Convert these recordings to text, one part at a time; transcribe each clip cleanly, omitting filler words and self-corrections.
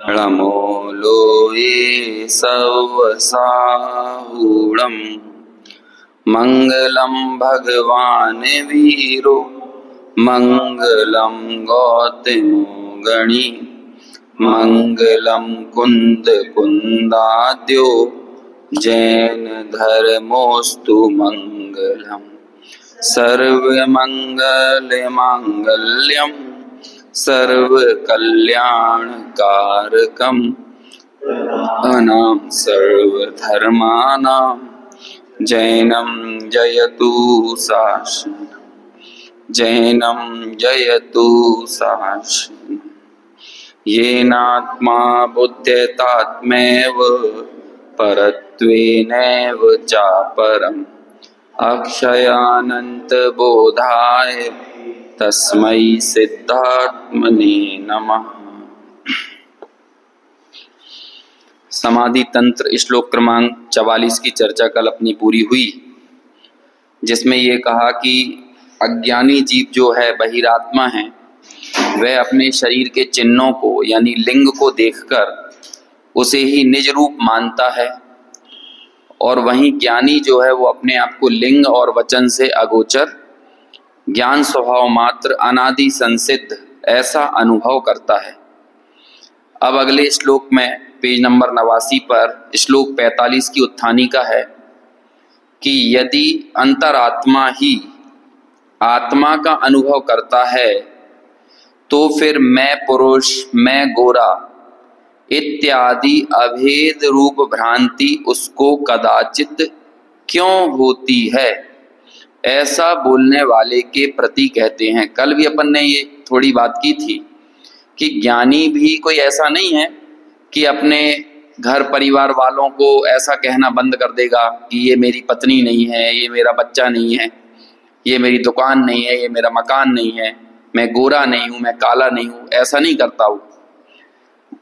नमोलोये सवसाहूणं मंगलम भगवान वीरो मंगलम गौतमो गणी मंगलम कुंद कुंदाद्यो जैन धर्मोस्तु मंगलम सर्वमंगल मांगल्यम सर्वकल्याणकारकम अनाम सर्वधर्मानां जैनम जयतु शासनम् जैनम जयतु शासनम् येनात्मा बुद्ध्येतात्मैव परत्वेनैव चापरम् अक्षयानंत बोधाय तस्मै सिद्धात्मने नमः। समाधि तंत्र श्लोक क्रमांक 44 की चर्चा कल अपनी पूरी हुई, जिसमें ये कहा कि अज्ञानी जीव जो है बहिरात्मा है, वह अपने शरीर के चिन्हों को यानी लिंग को देखकर उसे ही निज रूप मानता है, और वहीं ज्ञानी जो है वो अपने आप को लिंग और वचन से अगोचर ज्ञान स्वभाव मात्र अनादि संसिद्ध ऐसा अनुभव करता है। अब अगले श्लोक में पेज नंबर 89 पर श्लोक 45 की उत्थानिका है कि यदि अंतरात्मा ही आत्मा का अनुभव करता है तो फिर मैं पुरुष, मैं गोरा इत्यादि अभेद रूप भ्रांति उसको कदाचित क्यों होती है, ऐसा बोलने वाले के प्रति कहते हैं। कल भी अपन ने ये थोड़ी बात की थी कि ज्ञानी भी कोई ऐसा नहीं है कि अपने घर परिवार वालों को ऐसा कहना बंद कर देगा कि ये मेरी पत्नी नहीं है, ये मेरा बच्चा नहीं है, ये मेरी दुकान नहीं है, ये मेरा मकान नहीं है, मैं गोरा नहीं हूँ, मैं काला नहीं हूँ, ऐसा नहीं करता हूँ।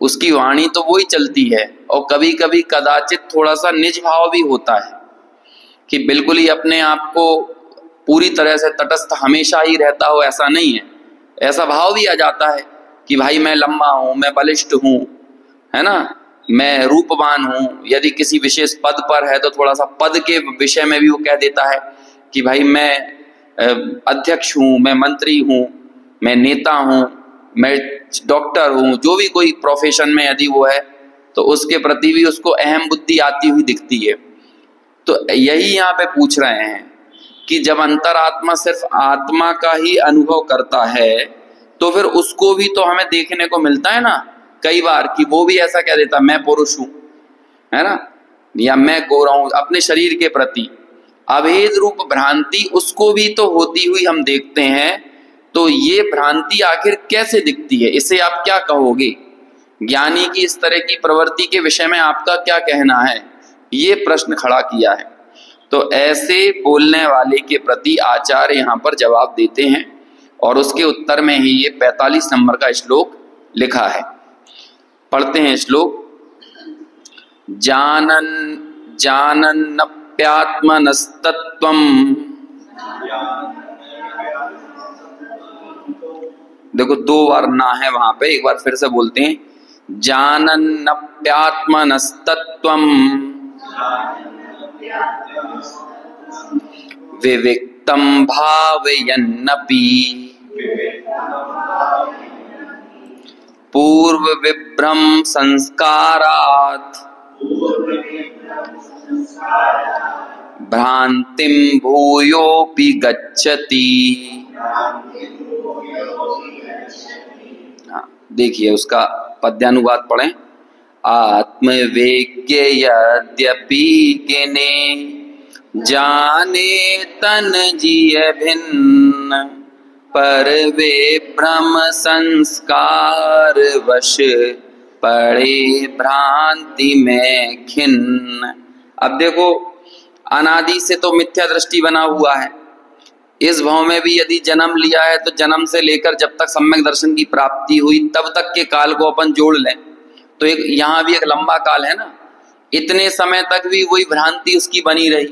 उसकी वाणी तो वही चलती है, और कभी कभी कदाचित थोड़ा सा निज भाव भी होता है कि बिल्कुल ही अपने आप को पूरी तरह से तटस्थ हमेशा ही रहता हो, ऐसा नहीं है। ऐसा भाव भी आ जाता है कि भाई मैं लंबा हूँ, मैं बलिष्ठ हूँ, है ना, मैं रूपवान हूँ। यदि किसी विशेष पद पर है तो थोड़ा सा पद के विषय में भी वो कह देता है कि भाई मैं अध्यक्ष हूँ, मैं मंत्री हूँ, मैं नेता हूँ, मैं डॉक्टर हूँ। जो भी कोई प्रोफेशन में यदि वो है तो उसके प्रति भी उसको अहम बुद्धि आती हुई दिखती है। तो यही यहाँ पे पूछ रहे हैं कि जब अंतरात्मा सिर्फ आत्मा का ही अनुभव करता है तो फिर उसको भी तो हमें देखने को मिलता है ना कई बार कि वो भी ऐसा कह देता मैं पुरुष हूँ, है ना, या मैं गोरा हूँ। अपने शरीर के प्रति अभेद रूप भ्रांति उसको भी तो होती हुई हम देखते हैं। तो ये भ्रांति आखिर कैसे दिखती है, इसे आप क्या कहोगे? ज्ञानी की इस तरह की प्रवृत्ति के विषय में आपका क्या कहना है, ये प्रश्न खड़ा किया है। तो ऐसे बोलने वाले के प्रति आचार्य यहाँ पर जवाब देते हैं, और उसके उत्तर में ही ये 45 नंबर का श्लोक लिखा है। पढ़ते हैं श्लोक। जानन्नप्यात्मनस्तत्त्वम्, देखो 2 बार ना है वहां पे, एक बार फिर से बोलते हैं। जानन्नप्यात्मनस्तत्त्वम् विविक्तं भावयन्नपि पूर्व विभ्रम संस्कारात् भ्रांतिं भूयोऽपि गच्छति। देखिए उसका पद्यानुवाद पढ़ें। आत्मवेज्ञ यद्यपि किने जाने तन जिय भिन्न, पर वे भ्रम संस्कार वश पड़े भ्रांति में खिन्न। अब देखो अनादि से तो मिथ्या दृष्टि बना हुआ है। इस भाव में भी यदि जन्म लिया है तो जन्म से लेकर जब तक सम्यक दर्शन की प्राप्ति हुई तब तक के काल को अपन जोड़ लें तो एक यहाँ भी एक लंबा काल है ना। इतने समय तक भी वही भ्रांति उसकी बनी रही,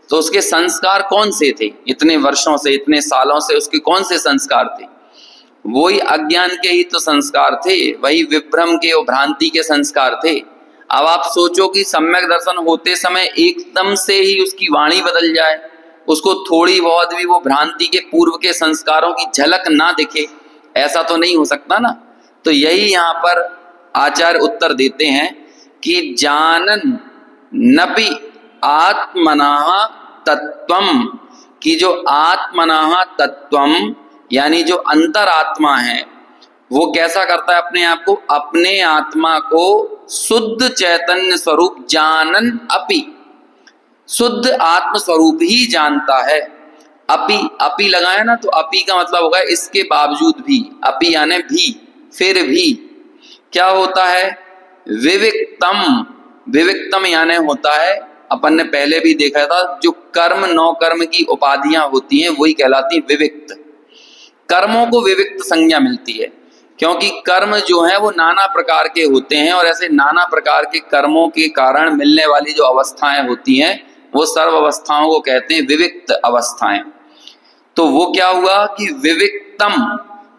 तो उसके संस्कार कौन से थे? इतने वर्षों से, इतने सालों से उसके कौन से संस्कार थे? वही अज्ञान के ही तो संस्कार थे, वही विभ्रम के और भ्रांति के संस्कार थे। अब आप सोचो कि सम्यक दर्शन होते समय एकदम से ही उसकी वाणी बदल जाए, उसको थोड़ी बहुत भी वो भ्रांति के पूर्व के संस्कारों की झलक ना दिखे, ऐसा तो नहीं हो सकता ना। तो यही यहाँ पर आचार्य उत्तर देते हैं कि जानन नपि आत्मनः तत्वम, कि जो आत्मनः तत्वम यानी जो अंतरात्मा है वो कैसा करता है अपने आप को, अपने आत्मा को शुद्ध चैतन्य स्वरूप जानन अपि, शुद्ध आत्म स्वरूप ही जानता है। अपि अपि लगाया ना, तो अपि का मतलब होगा इसके बावजूद भी, अपि यानी भी, फिर भी क्या होता है, विविक्तम, विविक्तम यानी होता है, अपन ने पहले भी देखा था, जो कर्म नौ कर्म की उपाधियां होती हैं वही कहलाती विविक्त। कर्मों को विविक्त संज्ञा मिलती है क्योंकि कर्म जो है वो नाना प्रकार के होते हैं और ऐसे नाना प्रकार के कर्मों के कारण मिलने वाली जो अवस्थाएं होती हैं वो सर्व अवस्थाओं को कहते हैं विविक्त अवस्थाएं। तो वो क्या हुआ कि विविक्तम,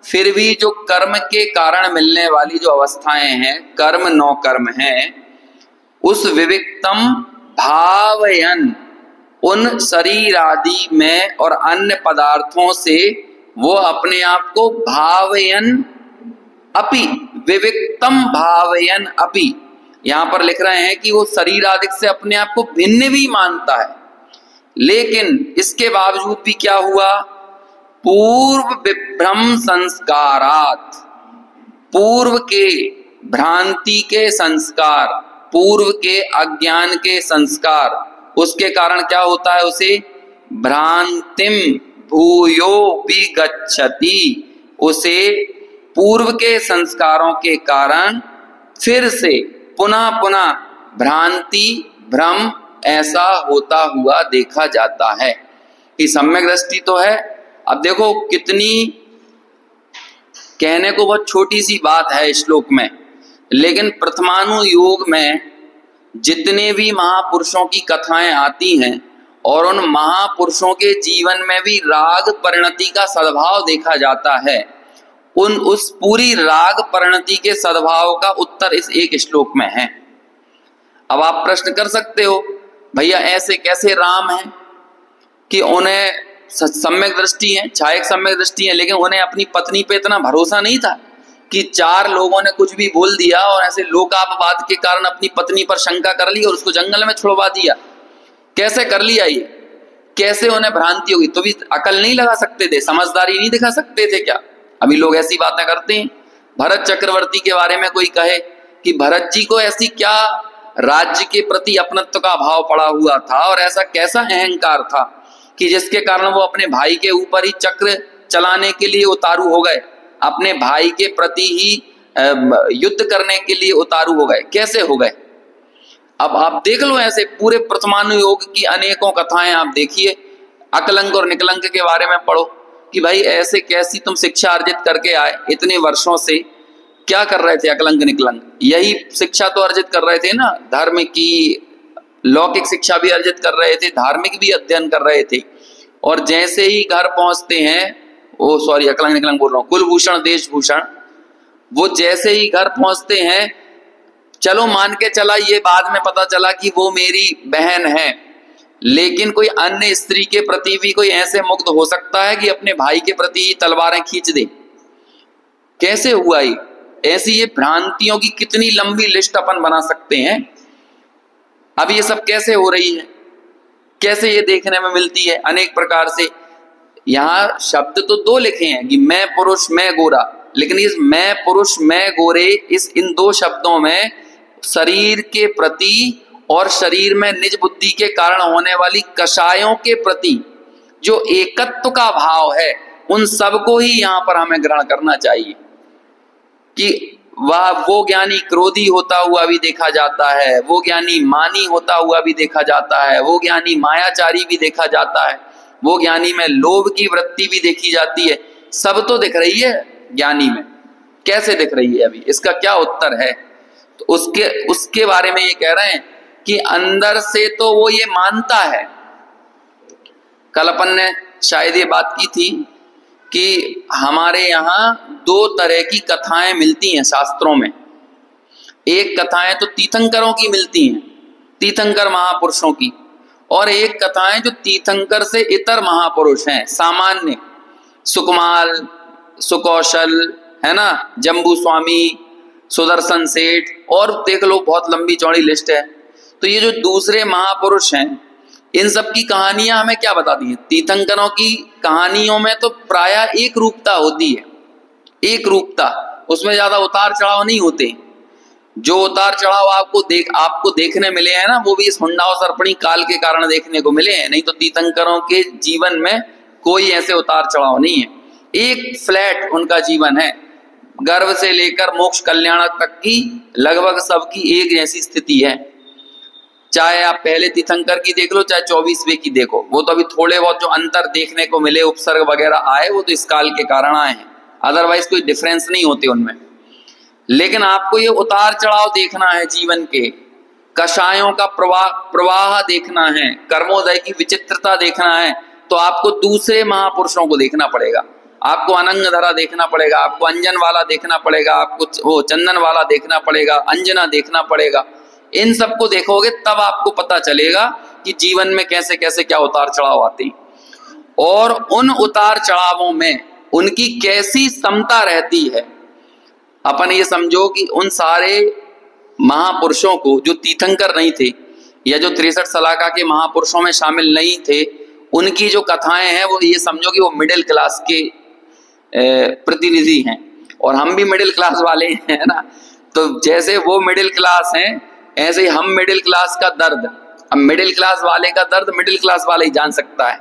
फिर भी जो कर्म के कारण मिलने वाली जो अवस्थाएं हैं, कर्म नौ कर्म हैं, उस विविक्तम भावयन, उन शरीर आदि में और अन्य पदार्थों से वो अपने आप को भावयन अपि, विविक्तम भावयन अपि, यहां पर लिख रहे हैं कि वो शरीर आदि से अपने आप को भिन्न भी मानता है, लेकिन इसके बावजूद भी क्या हुआ, पूर्व विभ्रम संस्कारात, पूर्व के भ्रांति के संस्कार, पूर्व के अज्ञान के संस्कार, उसके कारण क्या होता है, उसे भ्रांतिम भूयो विगच्छति, उसे पूर्व के संस्कारों के कारण फिर से पुनः पुनः भ्रांति भ्रम ऐसा होता हुआ देखा जाता है। कि सम्यक दृष्टि तो है। अब देखो कितनी कहने को बहुत छोटी सी बात है श्लोक में, लेकिन प्रथमानु योग में जितने भी महापुरुषों की कथाएं आती हैं और उन महापुरुषों के जीवन में भी राग परिणति का सद्भाव देखा जाता है, उस पूरी राग परिणति के सद्भाव का उत्तर इस एक श्लोक में है। अब आप प्रश्न कर सकते हो, भैया ऐसे कैसे राम हैं कि उन्हें सम्यक दृष्टि है, छायक सम्यक दृष्टि है, लेकिन उन्हें अपनी पत्नी पे इतना भरोसा नहीं था कि चार लोगों ने कुछ भी बोल दिया और ऐसे लोकापवाद के कारण अपनी पत्नी पर शंका कर ली और उसको जंगल में छुड़वा दिया। कैसे कर लिया ये, कैसे उन्हें भ्रांति होगी? तो भी अकल नहीं लगा सकते थे, समझदारी नहीं दिखा सकते थे क्या? अभी लोग ऐसी बातें करते हैं। भरत चक्रवर्ती के बारे में कोई कहे कि भरत जी को ऐसी क्या राज्य के प्रति अपनत्व का भाव पड़ा हुआ था और ऐसा कैसा अहंकार था कि जिसके कारण वो अपने भाई के ऊपर ही चक्र चलाने के लिए उतारू हो गए, अपने भाई के प्रति ही युद्ध करने के लिए उतारू हो गए, कैसे हो गए? अब आप देख लो, ऐसे पूरे प्रथमानुयोग की अनेकों कथाएं आप देखिए, अकलंक और निकलंक के बारे में पढ़ो कि भाई ऐसे कैसी तुम शिक्षा अर्जित करके आए, इतने वर्षों से क्या कर रहे थे अकलंक निकलंक? यही शिक्षा तो अर्जित कर रहे थे ना, धर्म की लौकिक शिक्षा भी अर्जित कर रहे थे, धार्मिक भी अध्ययन कर रहे थे। और जैसे ही घर पहुंचते हैं, अकलंक निकलंक बोल रहा हूँ, कुलभूषण देशभूषण, वो जैसे ही घर पहुंचते हैं, चलो मान के चला, ये बाद में पता चला कि वो मेरी बहन है, लेकिन कोई अन्य स्त्री के प्रति भी कोई ऐसे मुग्ध हो सकता है कि अपने भाई के प्रति ही तलवारें खींच दे? कैसे हुआ ये? ऐसी ये भ्रांतियों की कितनी लंबी लिस्ट अपन बना सकते हैं। अब ये सब कैसे हो रही है, कैसे ये देखने में मिलती है अनेक प्रकार से। यहाँ शब्द तो दो लिखे हैं कि मैं पुरुष मैं गोरा, लेकिन इस मैं पुरुष मैं गोरे इन दो शब्दों में शरीर के प्रति और शरीर में निज बुद्धि के कारण होने वाली कषायों के प्रति जो एकत्व का भाव है, उन सबको ही यहाँ पर हमें ग्रहण करना चाहिए। कि वो ज्ञानी क्रोधी होता हुआ भी देखा जाता है, वो ज्ञानी मानी होता हुआ भी देखा जाता है, वो ज्ञानी मायाचारी भी देखा जाता है, वो ज्ञानी में लोभ की वृत्ति भी देखी जाती है। सब तो दिख रही है ज्ञानी में, कैसे दिख रही है? अभी इसका क्या उत्तर है? तो उसके बारे में ये कह रहे हैं कि अंदर से तो वो ये मानता है। कल अपन ने शायद ये बात की थी कि हमारे यहाँ दो तरह की कथाएं मिलती हैं शास्त्रों में। एक कथाएं तो तीर्थंकरों की मिलती हैं, तीर्थंकर महापुरुषों की, और एक कथाएं जो तीर्थंकर से इतर महापुरुष हैं, सामान्य, सुकुमाल, सुकौशल, है ना, जम्बू स्वामी, सुदर्शन सेठ, और देख लो बहुत लंबी चौड़ी लिस्ट है। तो ये जो दूसरे महापुरुष हैं, इन सब की कहानियां हमें क्या बताती हैं? तीर्थंकरों की कहानियों में तो प्रायः एक रूपता होती है, एक रूपता, उसमें ज्यादा उतार चढ़ाव नहीं होते। जो उतार चढ़ाव आपको देखने मिले हैं ना, वो भी इस हुंडा और सरपणी काल के कारण देखने को मिले हैं, नहीं तो तीर्थंकरों के जीवन में कोई ऐसे उतार चढ़ाव नहीं है। एक फ्लैट उनका जीवन है, गर्भ से लेकर मोक्ष कल्याण तक की लगभग सबकी एक जैसी स्थिति है। चाहे आप पहले तीर्थंकर की देख लो, चाहे 24वें की देखो, वो तो अभी थोड़े बहुत जो अंतर देखने को मिले, उपसर्ग वगैरह आए, वो तो इस काल के कारण आए हैं, अदरवाइज कोई डिफरेंस नहीं होते उनमें। लेकिन आपको ये उतार चढ़ाव देखना है जीवन के, कषायों का प्रवाह देखना है, कर्मोदय की विचित्रता देखना है, तो आपको दूसरे महापुरुषों को देखना पड़ेगा। आपको अनंगधरा देखना पड़ेगा, आपको अंजन वाला देखना पड़ेगा, आपको वो चंदन वाला देखना पड़ेगा, अंजना देखना पड़ेगा। इन सबको देखोगे तब आपको पता चलेगा कि जीवन में कैसे कैसे क्या उतार चढ़ाव आते हैं, और उन उतार चढ़ावों में उनकी कैसी समता रहती है। अपन ये समझो कि उन सारे महापुरुषों को जो तीर्थंकर नहीं थे या जो 63 सलाका के महापुरुषों में शामिल नहीं थे, उनकी जो कथाएं हैं वो ये समझो कि वो मिडिल क्लास के प्रतिनिधि हैं, और हम भी मिडिल क्लास वाले हैं ना। तो जैसे वो मिडिल क्लास हैं, ऐसे ही हम मिडिल क्लास का दर्द, अब मिडिल क्लास वाले का दर्द मिडिल क्लास वाले ही जान सकता है।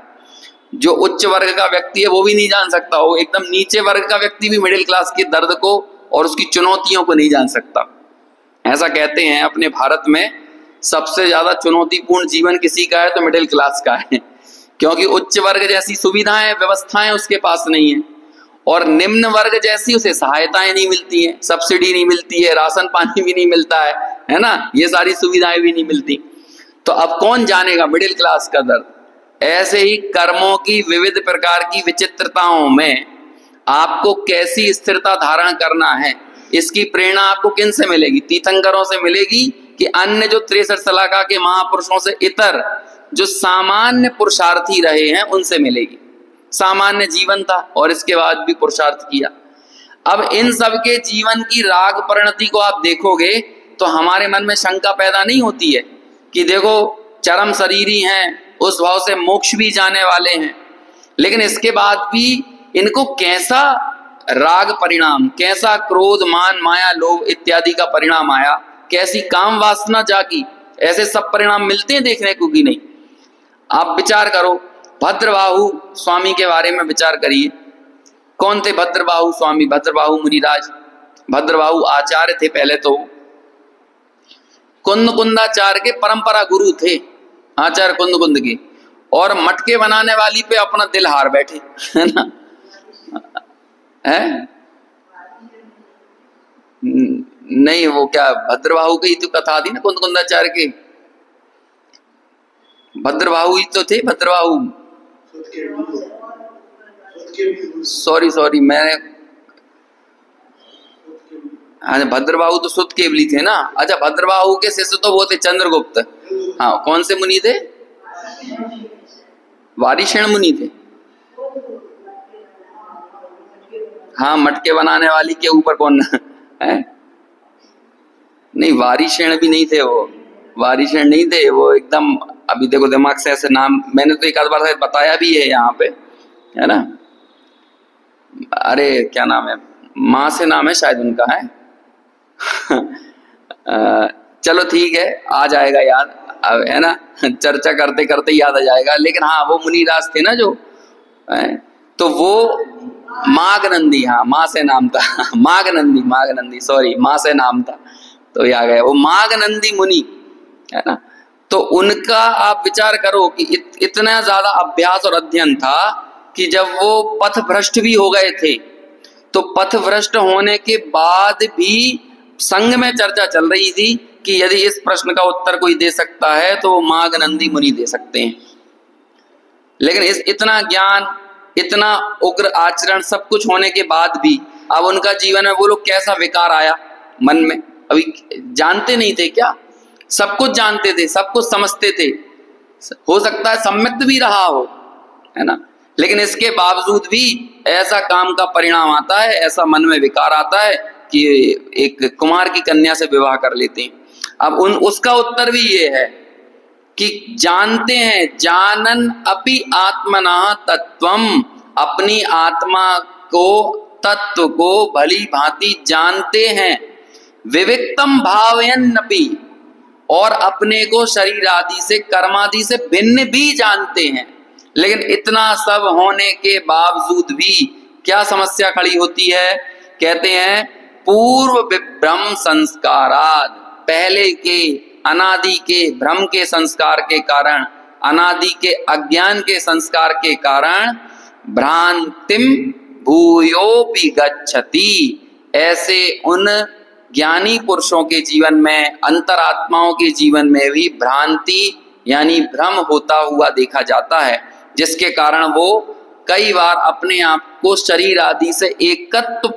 जो उच्च वर्ग का व्यक्ति है वो भी नहीं जान सकता, वो एकदम नीचे वर्ग का व्यक्ति भी मिडिल क्लास के दर्द को और उसकी चुनौतियों को नहीं जान सकता। ऐसा कहते हैं अपने भारत में सबसे ज्यादा चुनौतीपूर्ण जीवन किसी का है तो मिडिल क्लास का है, क्योंकि उच्च वर्ग जैसी सुविधाएं व्यवस्थाएं उसके पास नहीं है, और निम्न वर्ग जैसी उसे सहायताएं नहीं मिलती हैं, सब्सिडी नहीं मिलती है, राशन पानी भी नहीं मिलता है ना, ये सारी सुविधाएं भी नहीं मिलती। तो अब कौन जानेगा मिडिल क्लास का दर्द। ऐसे ही कर्मों की विविध प्रकार की विचित्रताओं में आपको कैसी स्थिरता धारण करना है, इसकी प्रेरणा आपको किन से मिलेगी? तीर्थंकरों से मिलेगी कि अन्य जो 63 सलाका के महापुरुषों से इतर जो सामान्य पुरुषार्थी रहे हैं उनसे मिलेगी। सामान्य जीवन था और इसके बाद भी पुरुषार्थ किया। अब इन सब के जीवन की राग परिणति को आप देखोगे तो हमारे मन में शंका पैदा नहीं होती है कि देखो चरम शरीरी हैं, उस भाव से मोक्ष भी जाने वाले हैं, लेकिन इसके बाद भी इनको कैसा राग परिणाम, कैसा क्रोध मान माया लोभ इत्यादि का परिणाम आया, कैसी काम वासना जागी, ऐसे सब परिणाम मिलते हैं देखने को कि नहीं। आप विचार करो, भद्रबाहु स्वामी के बारे में विचार करिए। कौन थे भद्रबाहु स्वामी? भद्रबाहु मुनिराज, भद्रबाहु आचार्य थे पहले तो, कुंद कुंदाचार्य के परंपरा गुरु थे, आचार्य कुंद कुंद के, और मटके बनाने वाली पे अपना दिल हार बैठे, है ना, है नहीं, वो क्या भद्रबाहु की तो कथा थी ना कुंद कुंदाचार्य के, भद्रबाहु ही तो थे। भद्रबाहु सॉरी मैंने, हाँ भद्रबाहु तो सुत केवली थे ना। अच्छा, भद्रबाहु के शिष्य तो वो थे चंद्रगुप्त। हाँ, कौन से मुनि थे? वारिशेण मुनि थे। हाँ, मटके बनाने वाली के ऊपर कौन है? नहीं, वारिशेण भी नहीं थे वो, वारिशेण नहीं थे वो, एकदम अभी देखो दिमाग से ऐसे नाम मैंने तो एक आध बार शायद बताया भी है यहाँ पे, है ना। अरे क्या नाम है, माँ से नाम है शायद उनका, है चलो ठीक है, आ जाएगा याद, है ना, चर्चा करते करते याद आ जाएगा। लेकिन हाँ, वो मुनिराज थे ना जो, तो वो माघनंदी, हाँ माँ से नाम था, माघनंदी सॉरी, माँ से नाम था तो ये आ गया, वो माघनंदी मुनि, है ना। तो उनका आप विचार करो कि इतना ज्यादा अभ्यास और अध्ययन था कि जब वो पथ भ्रष्ट भी हो गए थे, तो पथ भ्रष्ट होने के बाद भी संघ में चर्चा चल रही थी कि यदि इस प्रश्न का उत्तर कोई दे सकता है तो वो माघनंदी मुनि दे सकते हैं। लेकिन इतना ज्ञान, इतना उग्र आचरण सब कुछ होने के बाद भी अब उनका जीवन में वो लोग कैसा विकार आया मन में? अभी जानते नहीं थे क्या? सब कुछ जानते थे, सब कुछ समझते थे, हो सकता है सम्यक्त भी रहा हो, है ना, लेकिन इसके बावजूद भी ऐसा काम का परिणाम आता है, ऐसा मन में विकार आता है कि एक कुमार की कन्या से विवाह कर लेते हैं। अब उसका उत्तर भी ये है कि जानते हैं, जानन अपि आत्मना तत्वम, अपनी आत्मा को, तत्व को भली भांति जानते हैं। विविक्तम भावयन्नपि, और अपने को शरीर आदि से, कर्मादि से भिन्न भी जानते हैं। लेकिन इतना सब होने के बावजूद भी क्या समस्या खड़ी होती है? कहते हैं पूर्व विभ्रम संस्काराद, पहले के अनादि के भ्रम के संस्कार के कारण, अनादि के अज्ञान के संस्कार के कारण भ्रांतिम भूयोपि गच्छति, ऐसे उन ज्ञानी पुरुषों के जीवन में, अंतरात्माओं के जीवन में भी भ्रांति यानी भ्रम होता हुआ देखा जाता है, जिसके कारण वो कई बार अपने आप को शरीर आदि से एकत्व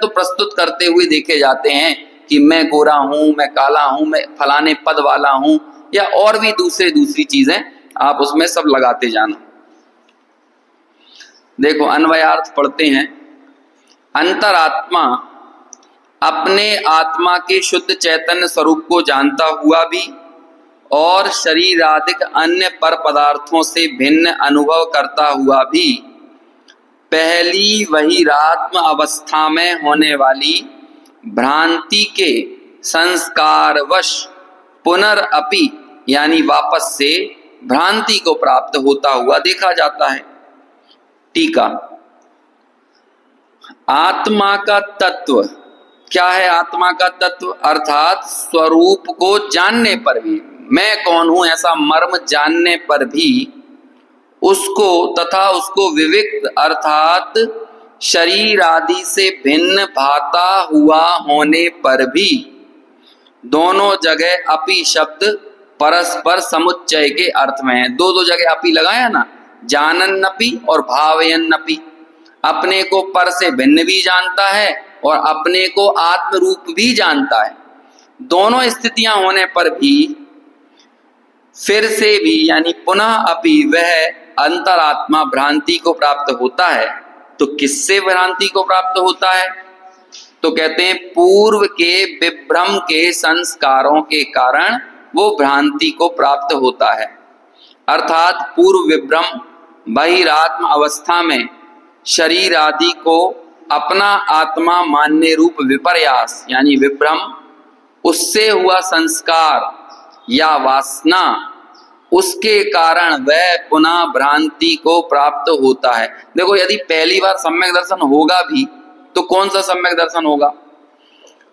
प्रस्तुत करते हुए देखे जाते हैं कि मैं गोरा हूं, मैं काला हूं, मैं फलाने पद वाला हूं, या और भी दूसरी चीजें आप उसमें सब लगाते जाना। देखो अन्वयार्थ पढ़ते हैं। अंतरात्मा अपने आत्मा के शुद्ध चैतन्य स्वरूप को जानता हुआ भी और शरीर आदि अन्य पर पदार्थों से भिन्न अनुभव करता हुआ भी पहली बहिरात्म अवस्था में होने वाली भ्रांति के संस्कारवश पुनरअपि यानी वापस से भ्रांति को प्राप्त होता हुआ देखा जाता है। टीका, आत्मा का तत्व क्या है? आत्मा का तत्व अर्थात स्वरूप को जानने पर भी, मैं कौन हूं ऐसा मर्म जानने पर भी उसको तथा उसको विविक्त अर्थात शरीर आदि से भिन्न भाता हुआ होने पर भी दोनों जगह अपि शब्द परस्पर समुच्चय के अर्थ में है। दो जगह अपि लगाया ना, जानन्नपि और भावयन्नपि, अपने को पर से भिन्न भी जानता है और अपने को आत्म रूप भी जानता है। दोनों स्थितियां होने पर भी फिर से भी यानी पुनः अपि वह अंतरात्मा भ्रांति को प्राप्त होता है। तो किससे भ्रांति को प्राप्त होता है? तो कहते हैं पूर्व के विभ्रम के संस्कारों के कारण वो भ्रांति को प्राप्त होता है। अर्थात पूर्व विभ्रम बहिरात्म अवस्था में शरीर आदि को अपना आत्मा मानने रूप विपर्यास यानी विभ्रम, उससे हुआ संस्कार या वासना, उसके कारण वह पुनः भ्रांति को प्राप्त होता है। देखो यदि पहली बार सम्यक दर्शन होगा भी तो कौन सा सम्यक दर्शन होगा?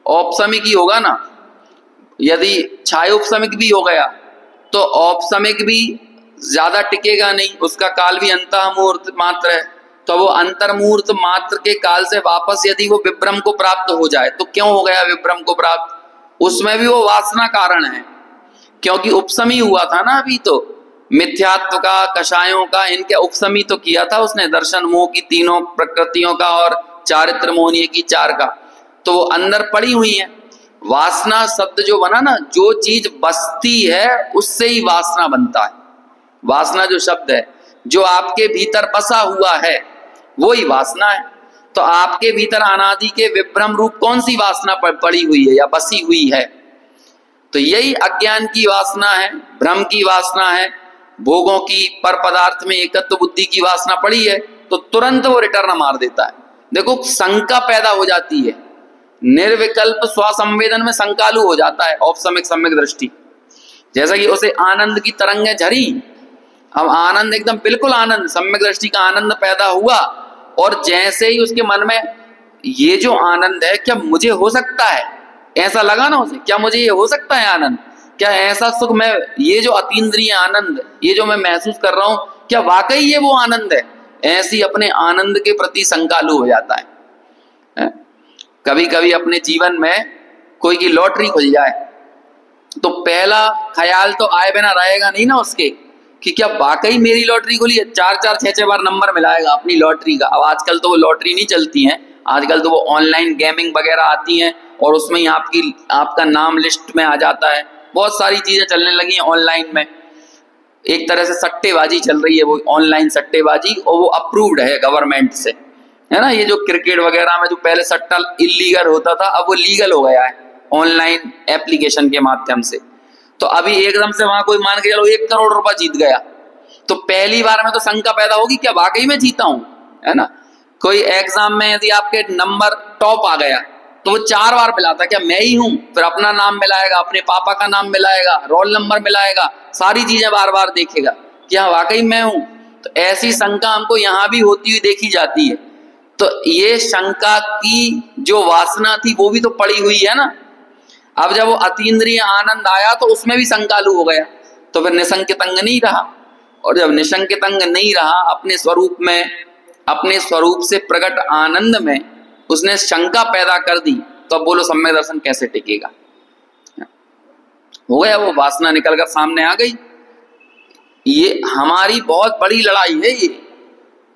औपसमिक ही होगा ना। यदि छायोपसमिक भी हो गया तो औपसमिक भी ज्यादा टिकेगा नहीं, उसका काल भी अंतर्मुहूर्त मात्र है। तो वो अंतर्मुहूर्त मात्र के काल से वापस यदि वो विभ्रम को प्राप्त हो जाए तो क्यों हो गया विभ्रम को प्राप्त? उसमें भी वो वासना कारण है, क्योंकि उपसमी हुआ था ना। अभी तो मिथ्यात्व का, कषायों का, इनके उपसमी तो किया था उसने, दर्शन मोह की तीनों प्रकृतियों का और चारित्र मोहनीय की चार का, तो वो अंदर पड़ी हुई है। वासना शब्द जो बना ना, जो चीज बसती है उससे ही वासना बनता है। वासना जो शब्द है जो आपके भीतर बसा हुआ है वो ही वासना है। तो आपके भीतर अनादि के विभ्रम रूप कौन सी वासना पड़ी हुई है या बसी हुई है? तो यही अज्ञान की वासना है, भ्रम की वासना है, भोगों की, पर पदार्थ में एकत्व बुद्धि की वासना पड़ी है, तो तुरंत वो रिटर्न मार देता है। देखो शंका पैदा हो जाती है, निर्विकल्प स्वसंवेदन में शंकालु हो जाता है औपसमिक सम्यक दृष्टि। जैसा कि उसे आनंद की तरंगें झरी, अब आनंद एकदम बिल्कुल आनंद, सम्यक दृष्टि का आनंद पैदा हुआ, और जैसे ही उसके मन में ये जो आनंद है क्या मुझे हो सकता है, ऐसा लगा ना उसे, क्या मुझे ये हो सकता है आनंद, क्या ऐसा सुख मैं, ये जो अतीन्द्रिय आनंद, ये जो मैं महसूस कर रहा हूं, क्या वाकई ये वो आनंद है? ऐसी अपने आनंद के प्रति शंकालु हो जाता है। कभी कभी अपने जीवन में कोई की लॉटरी खुल जाए तो पहला ख्याल तो आए बिना रहेगा नहीं ना उसके, कि क्या वाकई मेरी लॉटरी खुली है। 4-4 6-6 बार नंबर मिलाएगा अपनी लॉटरी का। अब आजकल तो वो लॉटरी नहीं चलती हैं, आजकल तो वो ऑनलाइन गेमिंग वगैरह आती हैं और उसमें ही आपका नाम लिस्ट में आ जाता है। बहुत सारी चीजें चलने लगी हैं ऑनलाइन में। एक तरह से सट्टेबाजी चल रही है, वो ऑनलाइन सट्टेबाजी, और वो अप्रूव्ड है गवर्नमेंट से, है ना। ये जो क्रिकेट वगैरह में जो पहले सट्टा इलीगल होता था, अब वो लीगल हो गया है ऑनलाइन एप्लीकेशन के माध्यम से। तो अभी एकदम से वहां कोई मान के चलो 1 करोड़ रुपया जीत गया, तो पहली बार में तो शंका पैदा होगी क्या वाकई में जीता हूं, है ना। कोई एग्जाम में यदि आपके नंबर टॉप आ गया तो वो 4 बार मिलाता क्या मैं ही हूं, फिर अपना नाम मिलाएगा, अपने पापा का नाम मिलाएगा, रोल नंबर मिलाएगा, सारी चीजें बार बार देखेगा कि हाँ वाकई मैं हूं। तो ऐसी शंका हमको यहां भी होती हुई देखी जाती है। तो ये शंका की जो वासना थी वो भी तो पड़ी हुई है ना। अब जब वो अतीन्द्रिय आनंद आया तो उसमें भी संकालु हो गया, तो फिर निसंकेतंग नहीं रहा। और जब निसंकेतंग नहीं रहा, अपने स्वरूप में, अपने स्वरूप से प्रकट आनंद में उसने शंका पैदा कर दी, तो अब बोलो सम्यक दर्शन कैसे टिकेगा। हो गया, वो वासना निकलकर सामने आ गई। ये हमारी बहुत बड़ी लड़ाई है, ये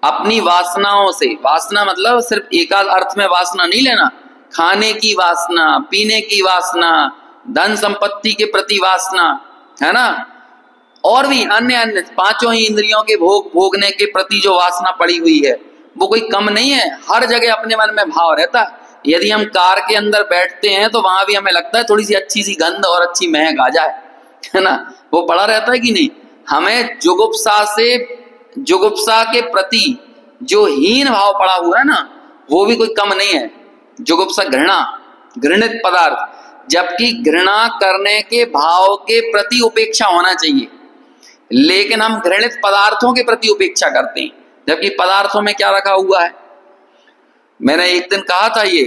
अपनी वासनाओं से। वासना मतलब सिर्फ एकाध अर्थ में वासना नहीं लेना, खाने की वासना, पीने की वासना, धन संपत्ति के प्रति वासना, है ना, और भी अन्य अन्य 5 ही इंद्रियों के भोगने के प्रति जो वासना पड़ी हुई है वो कोई कम नहीं है। हर जगह अपने मन में भाव रहता है। यदि हम कार के अंदर बैठते हैं तो वहां भी हमें लगता है थोड़ी सी अच्छी सी गंध और अच्छी महक आ जाए, है ना, वो पड़ा रहता है कि नहीं। हमें जुगुप्सा के प्रति जो हीन भाव पड़ा हुआ है ना, वो भी कोई कम नहीं है। जुगुप्सा घृणा, घृणित पदार्थ, जबकि घृणा करने के भाव के प्रति उपेक्षा होना चाहिए, लेकिन हम घृणित पदार्थों के प्रति उपेक्षा करते हैं, जबकि पदार्थों में क्या रखा हुआ है। मैंने एक दिन कहा था ये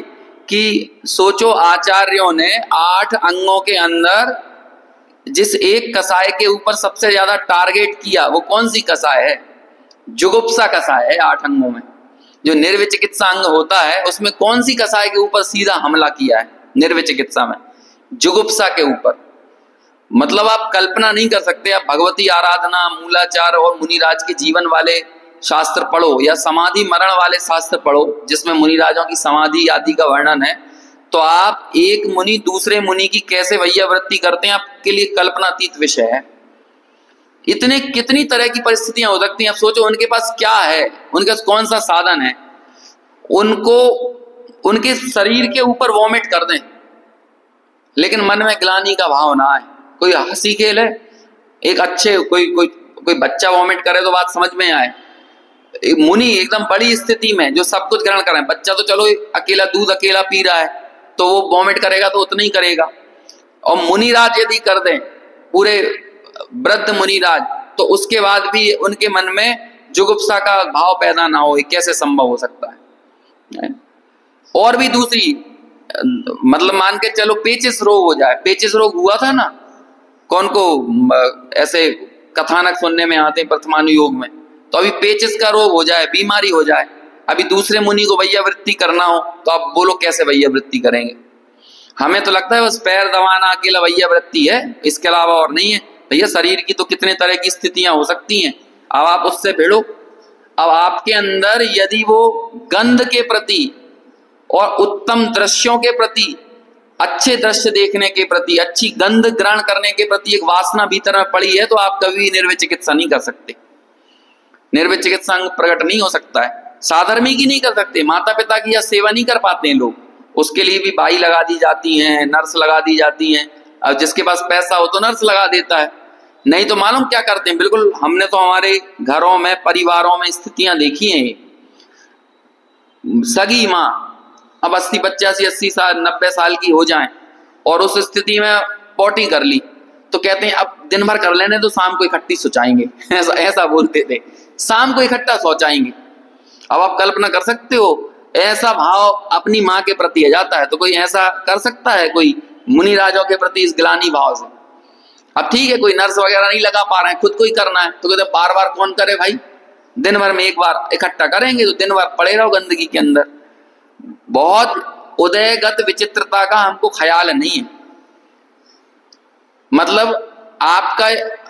कि सोचो, आचार्यों ने 8 अंगों के अंदर जिस एक कसाय के ऊपर सबसे ज्यादा टारगेट किया, वो कौन सी कसाय है? जुगुप्सा कसाय है। 8 अंगों में जो निर्विचिकित्सा अंग होता है, उसमें कौन सी कसाय के ऊपर सीधा हमला किया है? निर्विचिकित्सा में जुगुप्सा के ऊपर। मतलब आप कल्पना नहीं कर सकते। आप भगवती आराधना, मूलाचार और मुनिराज के जीवन वाले शास्त्र पढ़ो, या समाधि मरण वाले शास्त्र पढ़ो जिसमें मुनिराजों की समाधि आदि का वर्णन है, तो आप एक मुनि दूसरे मुनि की कैसे वैयावृत्ति करते हैं, आपके लिए कल्पनातीत विषय है। इतने कितनी तरह की परिस्थितियां हो सकती हैं। आप सोचो, उनके पास क्या है, उनके पास कौन सा साधन है, उनको उनके शरीर के ऊपर वॉमिट कर दें लेकिन मन में ग्लानि का भाव ना आए। कोई हंसी खेल है, एक अच्छे कोई बच्चा वॉमिट करे तो बात समझ में आए। एक मुनि एकदम बड़ी स्थिति में जो सब कुछ ग्रहण कर रहे हैं, बच्चा तो चलो अकेला दूध अकेला पी रहा है तो वो वॉमिट करेगा तो उतना ही करेगा, और मुनिराज यदि कर दें, पूरे वृद्ध मुनिराज, तो उसके बाद भी उनके मन में जुगुप्सा का भाव पैदा ना हो, कैसे संभव हो सकता है। और भी दूसरी, मतलब मान के चलो पेचिस रोग हो जाए। पेचिस रोग हुआ था ना, कौन को ऐसे कथानक सुनने में आते हैं प्रथमानुयोग में। तो अभी पेचिस का रोग हो जाए, बीमारी हो जाए, अभी दूसरे मुनि को वैयावृत्ति करना हो तो आप बोलो कैसे वैयावृत्ति करेंगे। हमें तो लगता है बस पैर दबाना अकेला वैयावृत्ति है, इसके अलावा और नहीं है। भैया शरीर की तो कितने तरह की स्थितियां हो सकती हैं, अब आप उससे भिड़ो। अब आपके अंदर यदि वो गंध के प्रति और उत्तम दृश्यों के प्रति, अच्छे दृश्य देखने के प्रति, अच्छी गंध ग्रहण करने के प्रति एक वासना भीतर में पड़ी है, तो आप कभी निर्विचिकित्सा नहीं कर सकते। निर्विचिकित्सा अंग प्रकट नहीं हो सकता है। साधर्मी की नहीं कर सकते, माता पिता की या सेवा नहीं कर पाते हैं लोग, उसके लिए भी बाई लगा दी जाती हैं, नर्स लगा दी जाती हैं। अब जिसके पास पैसा हो तो नर्स लगा देता है, नहीं तो मालूम क्या करते हैं। बिल्कुल, हमने तो हमारे घरों में, परिवारों में स्थितियां देखी हैं। सगी माँ अब 80 85 80 साल 90 साल की हो जाएं और उस स्थिति में पॉटी कर ली, तो कहते हैं अब दिन भर कर लेने तो शाम को इकट्ठी सोचाएंगे। ऐसा बोलते थे, शाम को इकट्ठा सोचाएंगे। अब आप कल्पना कर सकते हो, ऐसा भाव अपनी माँ के प्रति आ जाता है। तो कोई ऐसा कर सकता है कोई मुनिराजों के प्रति इस ग्लानि भाव से? अब ठीक है, कोई नर्स वगैरह नहीं लगा पा रहे हैं, खुद को ही करना है, तो कहते बार बार कौन करे भाई, दिन भर में एक बार इकट्ठा करेंगे तो दिन भर पड़े रहो गंदगी के अंदर। बहुत उदयगत विचित्रता का हमको ख्याल नहीं है। मतलब आपका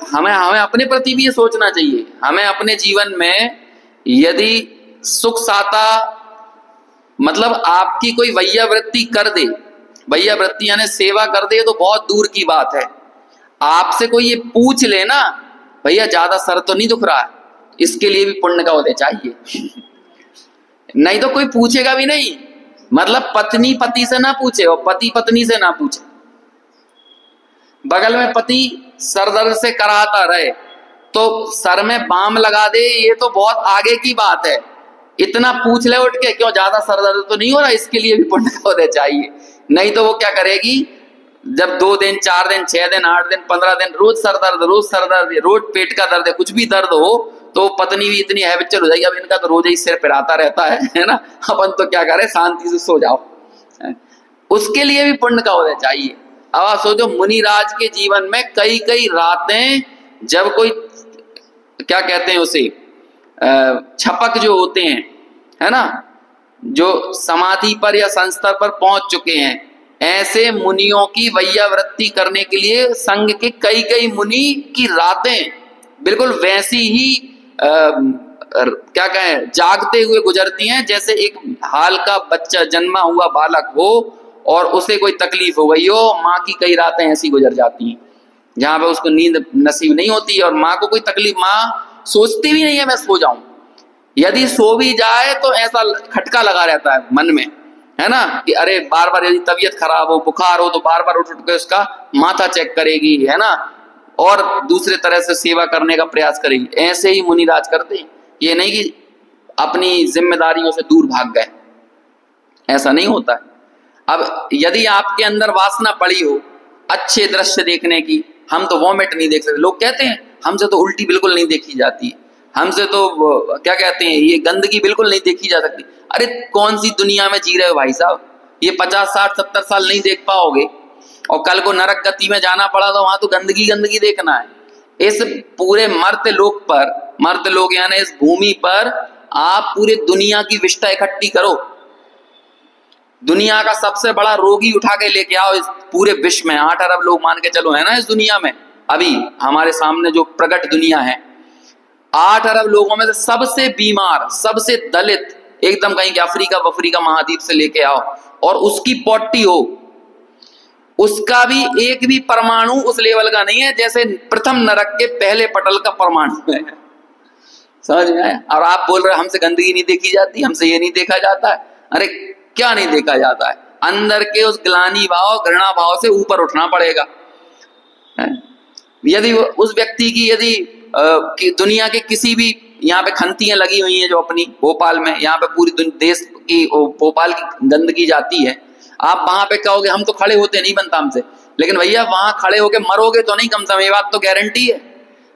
हमें हमें अपने प्रति भी ये सोचना चाहिए। हमें अपने जीवन में यदि सुख साता मतलब आपकी कोई वैया वृत्ति कर दे, वैया वृत्ति यानी सेवा कर दे, तो बहुत दूर की बात है। आपसे कोई ये पूछ ले ना, भैया ज्यादा सर तो नहीं दुख रहा है, इसके लिए भी पुण्य का उदय चाहिए। नहीं तो कोई पूछेगा भी नहीं। मतलब पत्नी पति से ना पूछे और पति पत्नी से ना पूछे। बगल में पति सर दर्द से कराता रहे तो सर में बाम लगा दे, ये तो बहुत आगे की बात है। इतना पूछ ले उठ के, क्यों ज्यादा सर दर्द तो नहीं हो रहा, इसके लिए भी पुण्य का उदय चाहिए। नहीं तो वो क्या करेगी, जब 2 दिन 4 दिन 6 दिन 8 दिन 15 दिन रोज सर दर्द, रोज पेट का दर्द है, कुछ भी दर्द हो तो पत्नी भी इतनी हैबिचुअल हो जाएगी, अब इनका तो रोज ही सिर पिराता रहता है ना, अपन तो क्या करें, शांति से सो जाओ। उसके लिए भी पुण्य का उदय चाहिए। अब आप सोचो, मुनिराज के जीवन में कई कई रातें, जब कोई क्या कहते हैं उसे छपक जो होते हैं, है ना, जो समाधि पर या संस्तर पर पहुंच चुके हैं, ऐसे मुनियों की वैयावृत्ति करने के लिए संघ के कई कई मुनि की रातें बिल्कुल वैसी ही क्या कहें जागते हुए गुजरती हैं, जैसे एक हाल का बच्चा जन्मा हुआ बालक हो और उसे कोई तकलीफ हो गई हो, माँ की कई रातें ऐसी गुजर जाती हैं जहां पे उसको नींद नसीब नहीं होती है, और माँ को कोई तकलीफ, माँ सोचती भी नहीं है मैं सो जाऊं। यदि सो भी जाए तो ऐसा खटका लगा रहता है मन में, है ना, कि अरे बार बार यदि तबीयत खराब हो, बुखार हो, तो बार बार उठ उठ के उसका माथा चेक करेगी, है ना, और दूसरे तरह से सेवा करने का प्रयास करेगी। ऐसे ही मुनिराज करते हैं। ये नहीं कि अपनी जिम्मेदारियों से दूर भाग गए, ऐसा नहीं होता है। अब यदि आपके अंदर वासना पड़ी हो अच्छे दृश्य देखने की, हम तो वॉमिट नहीं देख सकते। लोग कहते हैं हमसे तो उल्टी बिल्कुल नहीं देखी जाती, हमसे तो क्या कहते हैं ये गंदगी बिल्कुल नहीं देखी जा सकती। अरे कौन सी दुनिया में जी रहे हो भाई साहब, ये 50 60 70 साल नहीं देख पाओगे, और कल को नरक गति में जाना पड़ा तो वहां तो गंदगी गंदगी देखना है। इस पूरे मर्त्य लोक पर, मर्त्य लोक यानी इस भूमि पर आप पूरे दुनिया की विष्ठा इकट्ठी करो, दुनिया का सबसे बड़ा रोगी उठा के लेके आओ इस पूरे विश्व में। 8 अरब लोग मान के चलो है ना इस दुनिया में, अभी हमारे सामने जो प्रकट दुनिया है, 8 अरब लोगों में से सबसे बीमार, सबसे दलित, एकदम कहीं के अफ्रीका महाद्वीप से लेके आओ, और उसकी पोटी हो, उसका भी एक भी परमाणु उस लेवल का नहीं है जैसे प्रथम नरक के पहले पटल का परमाणु है। समझ में आया? और आप बोल रहे हमसे गंदगी नहीं देखी जाती, हमसे ये नहीं देखा जाता है। अरे क्या नहीं देखा जाता है? अंदर के उस ग्लानि भाव, घृणा भाव से ऊपर उठना पड़ेगा। यदि उस व्यक्ति की यदि कि दुनिया के किसी भी, यहाँ पे खंतियां लगी हुई हैं जो अपनी भोपाल में, यहाँ पे पूरी देश की भोपाल की गंदगी जाती है, आप वहां पे कहोगे हम तो खड़े होते नहीं बनता हमसे, लेकिन भैया वहां खड़े होके मरोगे तो नहीं, कम से कम ये बात तो गारंटी है।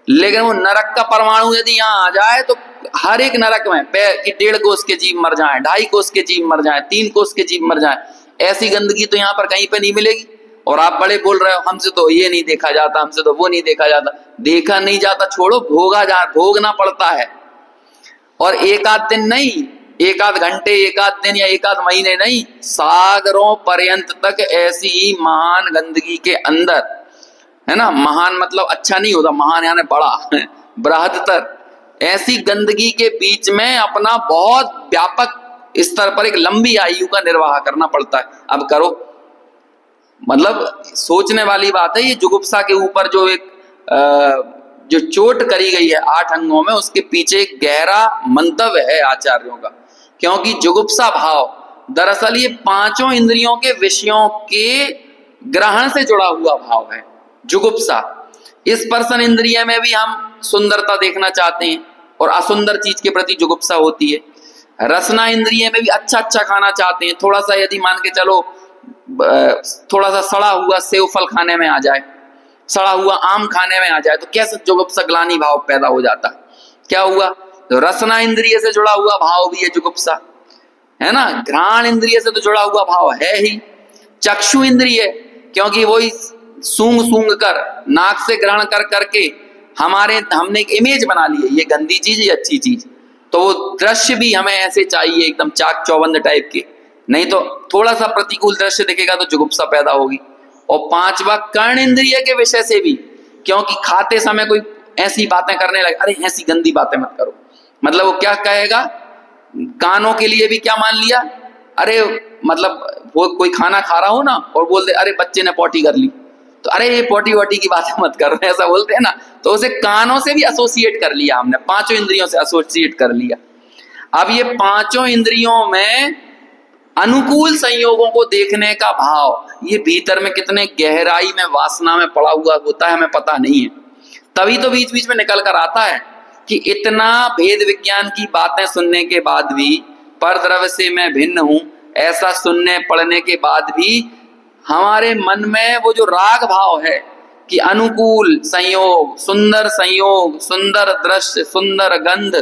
लेकिन वो नरक का परमाणु यदि यहाँ आ जाए तो हर एक नरक में 1.5 कोस के जीव मर जाए, 2.5 कोस के जीव मर जाए, 3 कोस के जीव मर जाए, ऐसी गंदगी तो यहाँ पर कहीं पे नहीं मिलेगी। और आप बड़े बोल रहे हो हमसे तो ये नहीं देखा जाता, हमसे तो वो नहीं देखा जाता। देखा नहीं जाता छोड़ो, भोगना पड़ता है। और एक आध दिन नहीं, एक आध घंटे, एक आध दिन या एक आध महीने नहीं, सागरों पर्यंत तक ऐसी ही महान गंदगी के अंदर, है ना, महान मतलब अच्छा नहीं होता, महान यानी बड़ा, बृहत्तर, ऐसी गंदगी के बीच में अपना बहुत व्यापक स्तर पर एक लंबी आयु का निर्वाह करना पड़ता है। अब करो, मतलब सोचने वाली बात है। ये जुगुप्सा के ऊपर जो एक जो चोट करी गई है 8 अंगों में, उसके पीछे एक गहरा मंतव्य है आचार्यों का। क्योंकि जुगुप्सा भाव दरअसल ये 5 इंद्रियों के विषयों के ग्रहण से जुड़ा हुआ भाव है। जुगुप्सा, इस स्पर्शन इंद्रिय में भी हम सुंदरता देखना चाहते हैं और असुंदर चीज के प्रति जुगुप्सा होती है। रसना इंद्रिय में भी अच्छा अच्छा खाना चाहते हैं। थोड़ा सा यदि मान के चलो थोड़ा सा सड़ा हुआ सेव फल खाने में आ जाए, सड़ा हुआ आम खाने में आ जाए, तो कैसे जुगुप्सा ग्लानि भाव पैदा हो जाता है। क्या हुआ? तो रसना इंद्रिय से जुड़ा हुआ भाव भी है जुगुप्सा, है ना। घ्राण इंद्रिय से तो जुड़ा हुआ भाव है ही। चक्षु इंद्रिय, क्योंकि वही सूंघ सूंघ कर, नाक से ग्रहण कर करके हमने एक इमेज बना ली है, ये गंदी चीज, ये अच्छी चीज, तो वो दृश्य भी हमें ऐसे चाहिए एकदम चाक चौबंद टाइप के, नहीं तो थोड़ा सा प्रतिकूल दृश्य दिखेगा तो जुगुप्सा पैदा होगी। और 5वां कर्ण इंद्रिय के विषय से भी, क्योंकि खाते समय कोई ऐसी बातें करने लगे, अरे ऐसी गंदी बातें मत करो, मतलब वो क्या कहेगा, कानों के लिए भी क्या मान लिया, अरे मतलब वो कोई खाना खा रहा हो ना और बोल दे अरे बच्चे ने पॉटी कर ली, तो अरे ये पॉटी वॉटी की बातें मत करो, ऐसा बोलते हैं ना, तो उसे कानों से भी एसोसिएट कर लिया हमने, पांचों इंद्रियों से एसोसिएट कर लिया। अब ये पांचों इंद्रियों में अनुकूल संयोगों को देखने का भाव, ये भीतर में कितने गहराई में वासना में पड़ा हुआ होता है हमें पता नहीं है, तभी तो बीच बीच में निकल कर आता है कि इतना भेद विज्ञान की बातें सुनने के बाद भी, परद्रव्य से मैं भिन्न हूं ऐसा सुनने पढ़ने के बाद भी हमारे मन में वो जो राग भाव है कि अनुकूल संयोग, सुंदर दृश्य, सुंदर गंध,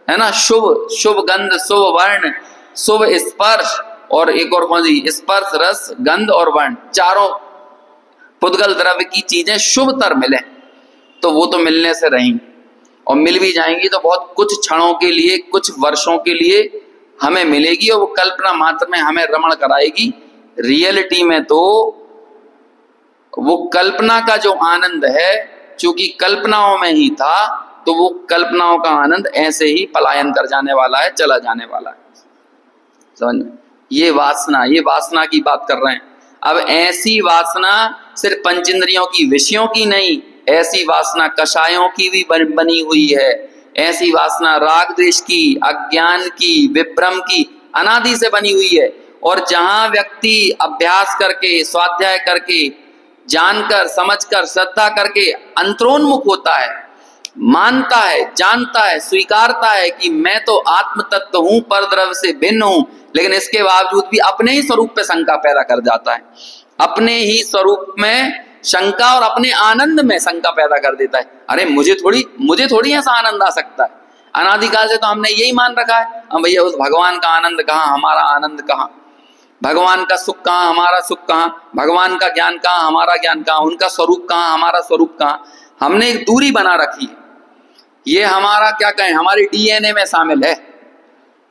है ना, शुभ शुभ गंध, शुभ वर्ण, शुभ स्पर्श, और एक और कौन सी, स्पर्श रस गंध और वर्ण, चारों पुद्गल द्रव्य की चीजें शुभतर मिले, तो वो तो मिलने से रहेंगी, और मिल भी जाएंगी तो बहुत कुछ क्षणों के लिए, कुछ वर्षों के लिए हमें मिलेगी, और वो कल्पना मात्र में हमें रमण कराएगी। रियलिटी में तो वो कल्पना का जो आनंद है, चूंकि कल्पनाओं में ही था, तो वो कल्पनाओं का आनंद ऐसे ही पलायन कर जाने वाला है, चला जाने वाला है। समझ में? ये वासना की बात कर रहे हैं। अब ऐसी वासना सिर्फ पंचेंद्रियों की, विषयों की नहीं, ऐसी वासना कषायों की भी बनी हुई है। ऐसी वासना राग द्वेष की, अज्ञान की, विभ्रम की, अनादि से बनी हुई है। और जहां व्यक्ति अभ्यास करके, स्वाध्याय करके, जानकर, समझकर, श्रद्धा करके अंतरोन्मुख होता है, मानता है, जानता है, स्वीकारता है कि मैं तो आत्म तत्व हूं, परद्रव्य से भिन्न हूं, लेकिन इसके बावजूद भी अपने ही स्वरूप पे शंका पैदा कर जाता है, अपने ही स्वरूप में शंका और अपने आनंद में शंका पैदा कर देता है। अरे मुझे थोड़ी ऐसा आनंद आ सकता है, अनादिकाल से तो हमने यही मान रखा है, हम भैया उस भगवान का आनंद कहाँ, हमारा आनंद कहाँ, भगवान का सुख कहाँ, हमारा सुख कहाँ, भगवान का ज्ञान कहाँ, हमारा ज्ञान कहाँ, उनका स्वरूप कहाँ, हमारा स्वरूप कहाँ। हमने एक दूरी बना रखी है, ये हमारा क्या कहें, हमारे डीएनए में शामिल है